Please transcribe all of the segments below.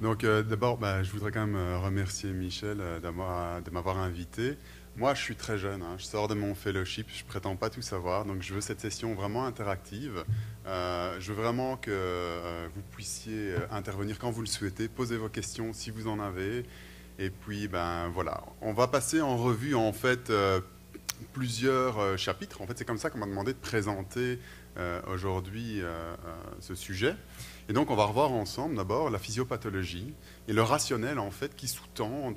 Donc d'abord, je voudrais quand même remercier Michel de m'avoir invité. Moi, je suis très jeune, hein, je sors de mon fellowship, je prétends pas tout savoir, donc je veux cette session vraiment interactive. Je veux vraiment que vous puissiez intervenir quand vous le souhaitez, poser vos questions si vous en avez. Et puis, voilà, on va passer en revue en fait plusieurs chapitres. En fait, c'est comme ça qu'on m'a demandé de présenter aujourd'hui ce sujet. Et donc, on va revoir ensemble d'abord la physiopathologie et le rationnel en fait qui sous-tend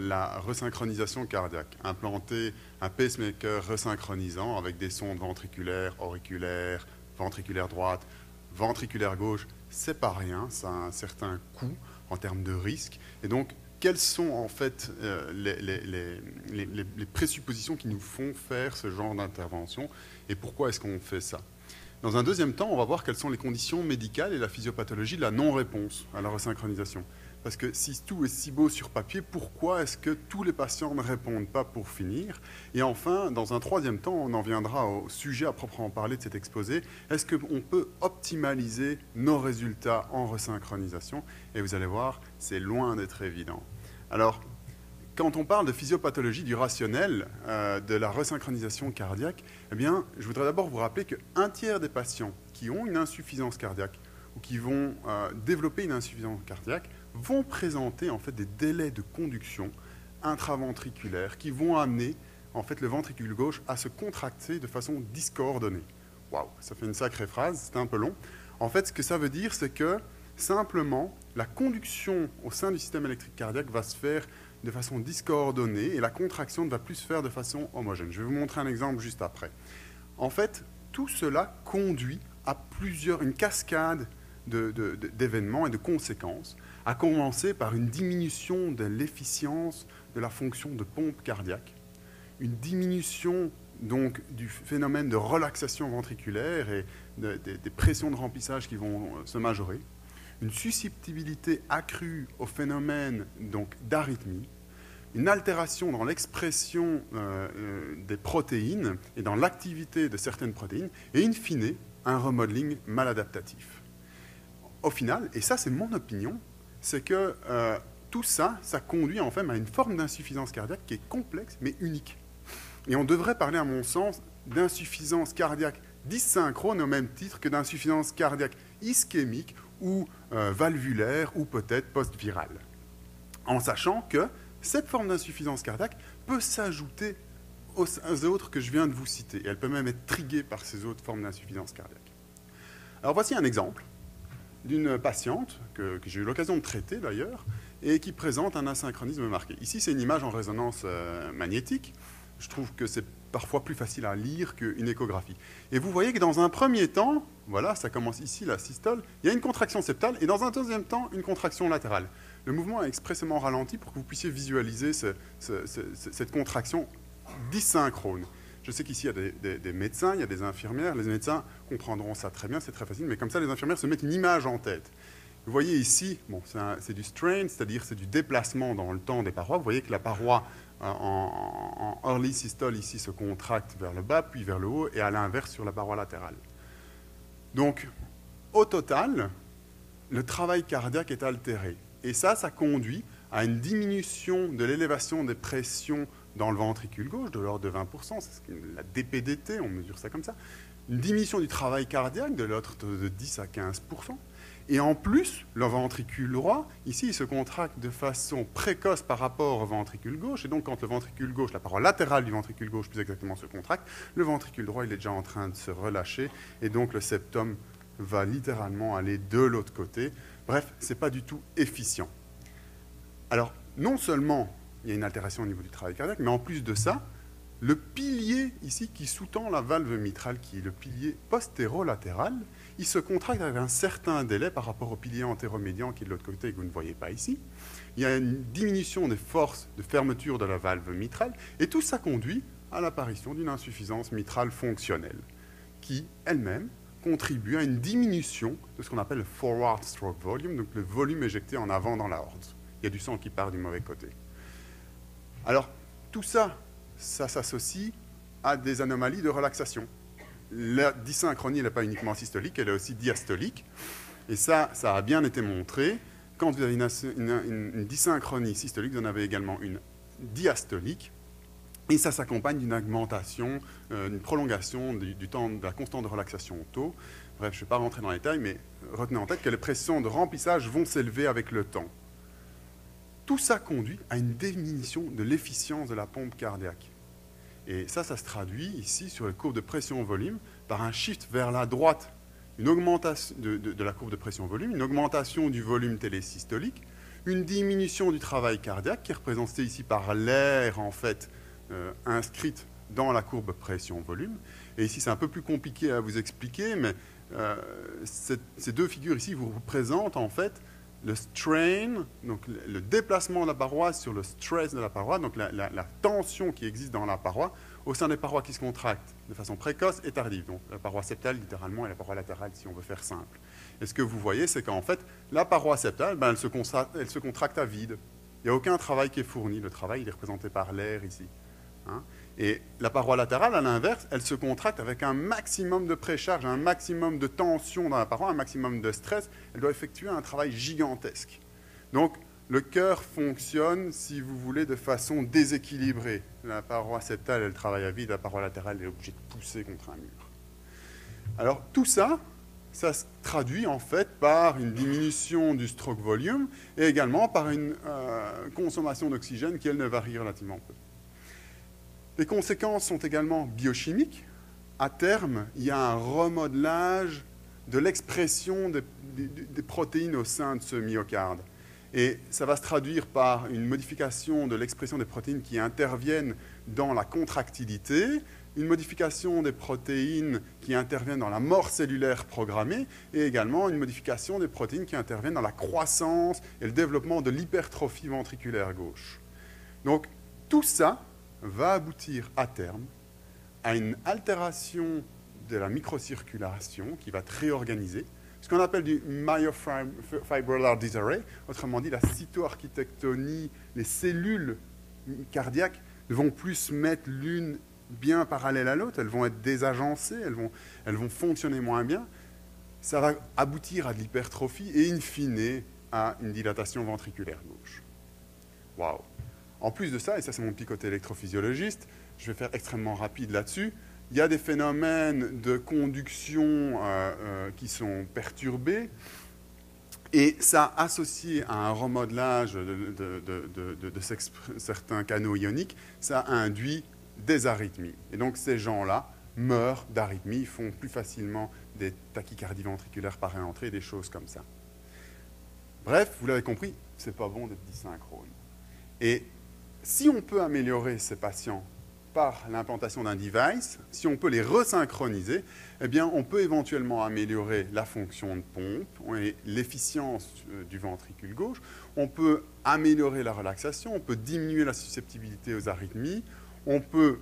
la resynchronisation cardiaque. Implanter un pacemaker resynchronisant avec des sondes ventriculaires, auriculaires, ventriculaire droite, ventriculaire gauche, c'est pas rien, ça a un certain coût en termes de risque. Et donc, quelles sont en fait les présuppositions qui nous font faire ce genre d'intervention et pourquoi est-ce qu'on fait ça? Dans un deuxième temps, on va voir quelles sont les conditions médicales et la physiopathologie de la non-réponse à la resynchronisation. Parce que si tout est si beau sur papier, pourquoi est-ce que tous les patients ne répondent pas pour finir? Et enfin, dans un troisième temps, on en viendra au sujet à proprement parler de cet exposé. Est-ce qu'on peut optimaliser nos résultats en resynchronisation? Et vous allez voir, c'est loin d'être évident. Alors, quand on parle de physiopathologie du rationnel, de la resynchronisation cardiaque, eh bien, je voudrais d'abord vous rappeler qu'un tiers des patients qui ont une insuffisance cardiaque ou qui vont développer une insuffisance cardiaque vont présenter en fait des délais de conduction intraventriculaire qui vont amener en fait le ventricule gauche à se contracter de façon discoordonnée. Waouh, ça fait une sacrée phrase, c'est un peu long. En fait, ce que ça veut dire, c'est que simplement la conduction au sein du système électrique cardiaque va se faire de façon discoordonnée et la contraction ne va plus se faire de façon homogène. Je vais vous montrer un exemple juste après. En fait, tout cela conduit à une cascade d'événements et de conséquences, à commencer par une diminution de l'efficience de la fonction de pompe cardiaque, une diminution donc du phénomène de relaxation ventriculaire et des pressions de remplissage qui vont se majorer, une susceptibilité accrue au phénomène d'arythmie, une altération dans l'expression des protéines et dans l'activité de certaines protéines, et in fine, un remodeling maladaptatif. Au final, et ça c'est mon opinion, c'est que tout ça, ça conduit en fait à une forme d'insuffisance cardiaque qui est complexe mais unique. Et on devrait parler, à mon sens, d'insuffisance cardiaque dysynchrone au même titre que d'insuffisance cardiaque ischémique ou valvulaire ou peut-être post-virale. En sachant que cette forme d'insuffisance cardiaque peut s'ajouter aux autres que je viens de vous citer. Et elle peut même être triguée par ces autres formes d'insuffisance cardiaque. Alors voici un exemple d'une patiente que j'ai eu l'occasion de traiter d'ailleurs et qui présente un asynchronisme marqué. Ici, c'est une image en résonance magnétique. Je trouve que c'est parfois plus facile à lire qu'une échographie. Et vous voyez que dans un premier temps, voilà, ça commence ici, la systole, il y a une contraction septale et dans un deuxième temps, une contraction latérale. Le mouvement est expressément ralenti pour que vous puissiez visualiser cette contraction dysynchrone. Je sais qu'ici, il y a des médecins, il y a des infirmières. Les médecins comprendront ça très bien, c'est très facile, mais comme ça, les infirmières se mettent une image en tête. Vous voyez ici, bon, c'est du strain, c'est-à-dire c'est du déplacement dans le temps des parois. Vous voyez que la paroi en early systole ici se contracte vers le bas, puis vers le haut, et à l'inverse sur la paroi latérale. Donc, au total, le travail cardiaque est altéré. Et ça conduit à une diminution de l'élévation des pressions dans le ventricule gauche de l'ordre de 20%, c'est la DPDT, on mesure ça comme ça, une diminution du travail cardiaque de l'ordre de 10 à 15%, et en plus, le ventricule droit, ici, il se contracte de façon précoce par rapport au ventricule gauche, et donc quand le ventricule gauche, la paroi latérale du ventricule gauche plus exactement se contracte, le ventricule droit, il est déjà en train de se relâcher, et donc le septum va littéralement aller de l'autre côté. Bref, ce n'est pas du tout efficient. Alors, non seulement il y a une altération au niveau du travail cardiaque, mais en plus de ça, le pilier ici qui sous-tend la valve mitrale, qui est le pilier postérolatéral, il se contracte avec un certain délai par rapport au pilier antéromédian qui est de l'autre côté et que vous ne voyez pas ici. Il y a une diminution des forces de fermeture de la valve mitrale, et tout ça conduit à l'apparition d'une insuffisance mitrale fonctionnelle, qui elle-même contribue à une diminution de ce qu'on appelle le forward stroke volume, donc le volume éjecté en avant dans l'aorte. Il y a du sang qui part du mauvais côté. Alors, tout ça, ça s'associe à des anomalies de relaxation. La dysynchronie, elle n'est pas uniquement systolique, elle est aussi diastolique. Et ça a bien été montré quand vous avez une dysynchronie systolique, vous en avez également une diastolique, et ça s'accompagne d'une augmentation, d'une prolongation du temps de la constante de relaxation au taux. Bref, je ne vais pas rentrer dans les détails, mais retenez en tête que les pressions de remplissage vont s'élever avec le temps. Tout ça conduit à une diminution de l'efficience de la pompe cardiaque. Et ça se traduit ici sur les courbes de pression-volume par un shift vers la droite, une augmentation de la courbe de pression-volume, une augmentation du volume télésystolique, une diminution du travail cardiaque qui est représentée ici par l'air en fait inscrite dans la courbe pression-volume. Et ici c'est un peu plus compliqué à vous expliquer, mais ces deux figures ici vous représentent en fait le strain, donc le déplacement de la paroi sur le stress de la paroi, donc la tension qui existe dans la paroi, au sein des parois qui se contractent de façon précoce et tardive. Donc la paroi septale, littéralement, et la paroi latérale, si on veut faire simple. Et ce que vous voyez, c'est qu'en fait, la paroi septale, elle se contracte à vide. Il n'y a aucun travail qui est fourni. Le travail, il est représenté par l'air ici. Hein. Et la paroi latérale, à l'inverse, elle se contracte avec un maximum de précharge, un maximum de tension dans la paroi, un maximum de stress. Elle doit effectuer un travail gigantesque. Donc, le cœur fonctionne, si vous voulez, de façon déséquilibrée. La paroi septale, elle travaille à vide, la paroi latérale est obligée de pousser contre un mur. Alors, tout ça, ça se traduit en fait par une diminution du stroke volume et également par une consommation d'oxygène qui, elle, ne varie relativement peu. Les conséquences sont également biochimiques. À terme, il y a un remodelage de l'expression des protéines au sein de ce myocarde. Et ça va se traduire par une modification de l'expression des protéines qui interviennent dans la contractilité, une modification des protéines qui interviennent dans la mort cellulaire programmée, et également une modification des protéines qui interviennent dans la croissance et le développement de l'hypertrophie ventriculaire gauche. Donc, tout ça va aboutir à terme à une altération de la microcirculation qui va être réorganisée, ce qu'on appelle du myofibrillar disarray, autrement dit la cytoarchitectonie, les cellules cardiaques ne vont plus se mettre l'une bien parallèle à l'autre, elles vont être désagencées, elles vont fonctionner moins bien. Ça va aboutir à de l'hypertrophie et in fine à une dilatation ventriculaire gauche. Waouh! En plus de ça, et ça c'est mon petit côté électrophysiologiste, je vais faire extrêmement rapide là-dessus, il y a des phénomènes de conduction qui sont perturbés, et ça, associé à un remodelage de certains canaux ioniques, ça induit des arythmies. Et donc ces gens-là meurent d'arythmies, ils font plus facilement des tachycardies ventriculaires par réentrée, des choses comme ça. Bref, vous l'avez compris, c'est pas bon d'être dysynchrone. Et si on peut améliorer ces patients par l'implantation d'un device, si on peut les resynchroniser, eh bien, on peut éventuellement améliorer la fonction de pompe et l'efficience du ventricule gauche, on peut améliorer la relaxation, on peut diminuer la susceptibilité aux arythmies, on peut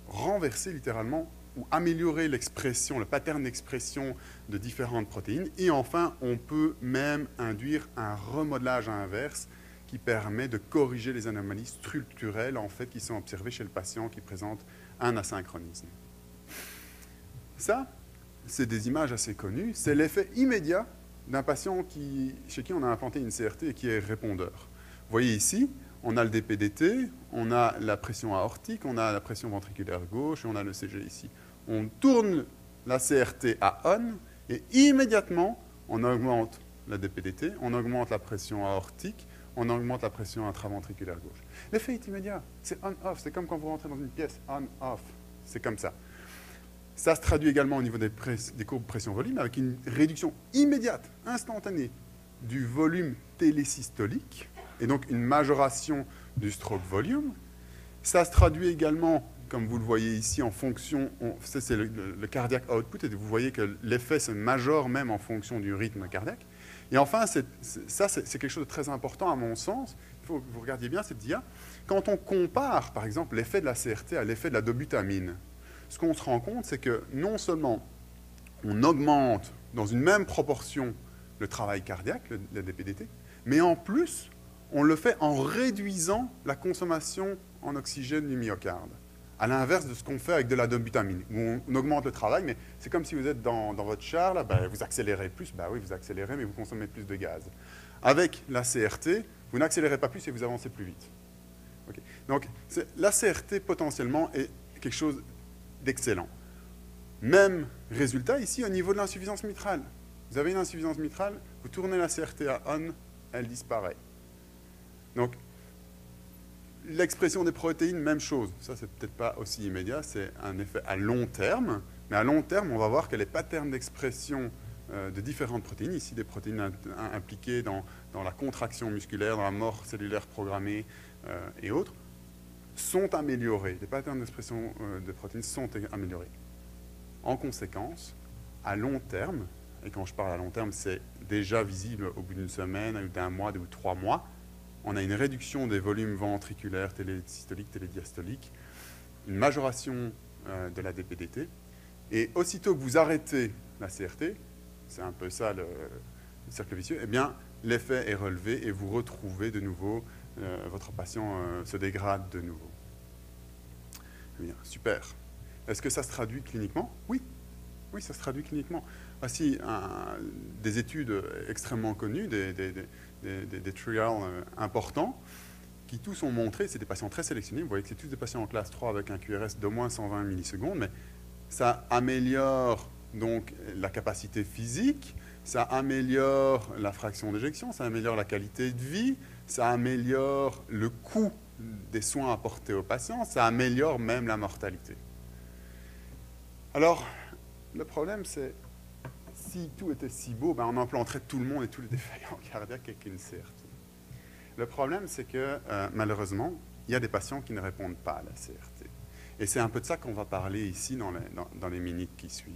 renverser littéralement ou améliorer l'expression, le pattern d'expression de différentes protéines, et enfin, on peut même induire un remodelage inverse qui permet de corriger les anomalies structurelles en fait, qui sont observées chez le patient qui présente un asynchronisme. Ça, c'est des images assez connues. C'est l'effet immédiat d'un patient chez qui on a implanté une CRT et qui est répondeur. Vous voyez ici, on a le DPDT, on a la pression aortique, on a la pression ventriculaire gauche et on a le CG ici. On tourne la CRT à on et immédiatement, on augmente la DPDT, on augmente la pression aortique, on augmente la pression intraventriculaire gauche. L'effet est immédiat, c'est on-off, c'est comme quand vous rentrez dans une pièce, on-off, c'est comme ça. Ça se traduit également au niveau des courbes pression-volume avec une réduction immédiate, instantanée, du volume télésystolique, et donc une majoration du stroke volume. Ça se traduit également, comme vous le voyez ici, en fonction, c'est le cardiac output, et vous voyez que l'effet se majore même en fonction du rythme cardiaque. Et enfin, c'est quelque chose de très important à mon sens, il faut que vous regardiez bien cette dia. Quand on compare, par exemple, l'effet de la CRT à l'effet de la dobutamine, ce qu'on se rend compte, c'est que non seulement on augmente dans une même proportion le travail cardiaque, le DPDT, mais en plus, on le fait en réduisant la consommation en oxygène du myocarde. À l'inverse de ce qu'on fait avec de la dobutamine, où on augmente le travail, mais c'est comme si vous êtes dans votre char, là, ben, vous accélérez plus, ben oui, vous accélérez, mais vous consommez plus de gaz. Avec la CRT, vous n'accélérez pas plus et vous avancez plus vite. Okay. Donc, la CRT, potentiellement, est quelque chose d'excellent. Même résultat ici au niveau de l'insuffisance mitrale. Vous avez une insuffisance mitrale, vous tournez la CRT à on, elle disparaît. Donc, l'expression des protéines, même chose. Ça, c'est peut-être pas aussi immédiat, c'est un effet à long terme. Mais à long terme, on va voir que les patterns d'expression de différentes protéines, ici des protéines impliquées dans la contraction musculaire, dans la mort cellulaire programmée et autres, sont améliorés. Les patterns d'expression de protéines sont améliorés. En conséquence, à long terme, et quand je parle à long terme, c'est déjà visible au bout d'une semaine, ou d'un mois, ou 3 mois, on a une réduction des volumes ventriculaires, télésystoliques, télédiastoliques, une majoration de la DPDT, et aussitôt que vous arrêtez la CRT, c'est un peu ça le cercle vicieux, eh bien, l'effet est relevé et vous retrouvez de nouveau, votre patient se dégrade de nouveau. Bien, super. Est-ce que ça se traduit cliniquement? Oui. Oui, ça se traduit cliniquement. Voici des études extrêmement connues, des trials importants, qui tous ont montré, c'est des patients très sélectionnés, vous voyez que c'est tous des patients en classe 3 avec un QRS d'au moins 120 millisecondes, mais ça améliore donc la capacité physique, ça améliore la fraction d'éjection, ça améliore la qualité de vie, ça améliore le coût des soins apportés aux patients, ça améliore même la mortalité. Alors, le problème, c'est si tout était si beau, ben on implanterait tout le monde et tous les défaillants cardiaques avec une CRT. Le problème, c'est que malheureusement, il y a des patients qui ne répondent pas à la CRT. Et c'est un peu de ça qu'on va parler ici dans les minutes qui suivent.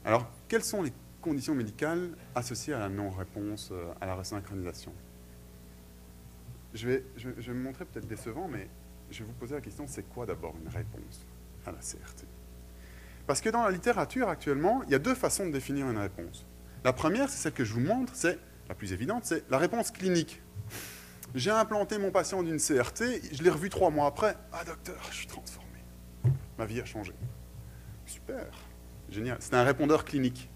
Alors, quelles sont les conditions médicales associées à la non-réponse à la resynchronisation? Je vais me montrer peut-être décevant, mais je vais vous poser la question, c'est quoi d'abord une réponse à la CRT? Parce que dans la littérature actuellement, il y a deux façons de définir une réponse. La première, c'est celle que je vous montre, c'est la plus évidente, c'est la réponse clinique. J'ai implanté mon patient d'une CRT, je l'ai revu 3 mois après. Ah docteur, je suis transformé. Ma vie a changé. Super, génial. C'est un répondeur clinique.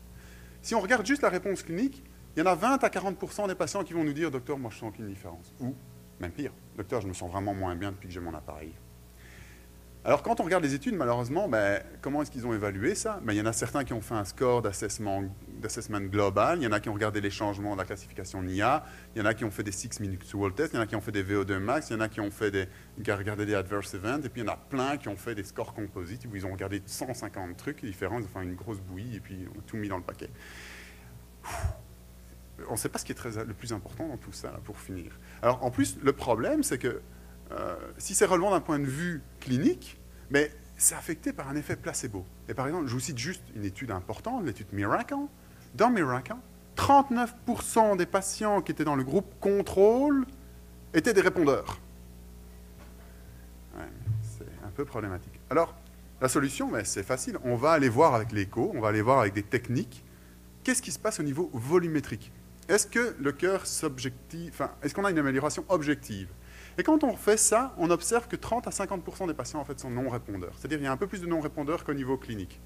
Si on regarde juste la réponse clinique, il y en a 20 à 40% des patients qui vont nous dire « Docteur, moi je sens aucune différence ». Ou, même pire, « Docteur, je me sens vraiment moins bien depuis que j'ai mon appareil ». Alors, quand on regarde les études, malheureusement, comment est-ce qu'ils ont évalué ça? Il y en a certains qui ont fait un score d'assessment global, il y en a qui ont regardé les changements de la classification NIA, il y en a qui ont fait des 6 minutes wall test, il y en a qui ont fait des VO2 max, il y en a qui ont regardé des adverse events, et puis il y en a plein qui ont fait des scores composites, où ils ont regardé 150 trucs différents, ils ont fait une grosse bouillie, et puis on a tout mis dans le paquet. On ne sait pas ce qui est le plus important dans tout ça, là, pour finir. Alors, en plus, le problème, c'est que si c'est relevant d'un point de vue clinique, mais c'est affecté par un effet placebo. Et par exemple, je vous cite juste une étude importante, l'étude Miracle. Dans Miracle, 39% des patients qui étaient dans le groupe contrôle étaient des répondeurs. Ouais, c'est un peu problématique. Alors, la solution, c'est facile. On va aller voir avec l'écho, on va aller voir avec des techniques. Qu'est-ce qui se passe au niveau volumétrique? Est-ce que le cœur s'objective, est-ce qu'on a une amélioration objective? Et quand on fait ça, on observe que 30 à 50% des patients en fait, sont non-répondeurs. C'est-à-dire qu'il y a un peu plus de non-répondeurs qu'au niveau clinique.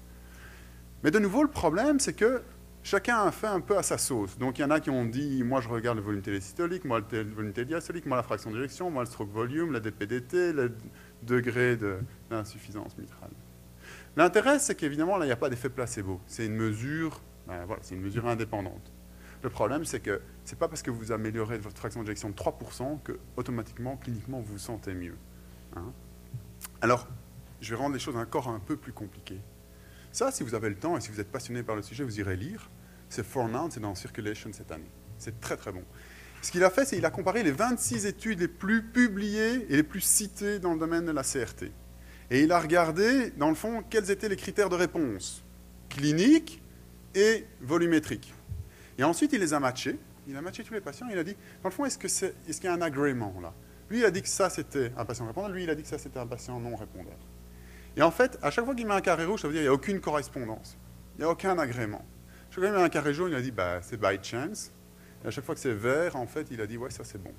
Mais de nouveau, le problème, c'est que chacun a fait un peu à sa sauce. Donc il y en a qui ont dit, moi je regarde le volume télésystolique, moi le volume télédiastolique, moi la fraction d'éjection, moi le stroke volume, la DPDT, le degré d'insuffisance mitrale. L'intérêt, c'est qu'évidemment, là, il n'y a pas d'effet placebo. C'est une mesure, c'est une mesure indépendante. Le problème, c'est que ce n'est pas parce que vous améliorez votre fraction d'éjection de 3% que, automatiquement, cliniquement, vous vous sentez mieux. Hein? Alors, je vais rendre les choses encore un peu plus compliquées. Ça, si vous avez le temps et si vous êtes passionné par le sujet, vous irez lire. C'est Fornant, c'est dans Circulation cette année. C'est très, très bon. Ce qu'il a fait, c'est qu'il a comparé les 26 études les plus publiées et les plus citées dans le domaine de la CRT. Et il a regardé, dans le fond, quels étaient les critères de réponse cliniques et volumétriques. Et ensuite, il les a matchés. Il a matché tous les patients. Il a dit, dans le fond, est-ce qu'il y a un agrément là? Lui, il a dit que ça, c'était un patient répondeur. Lui, il a dit que ça, c'était un patient non répondeur. Et en fait, à chaque fois qu'il met un carré rouge, ça veut dire qu'il n'y a aucune correspondance. Il n'y a aucun agrément. Chaque fois qu'il met un carré jaune, il a dit, c'est by chance. Et à chaque fois que c'est vert, en fait, il a dit, ouais, ça, c'est bon.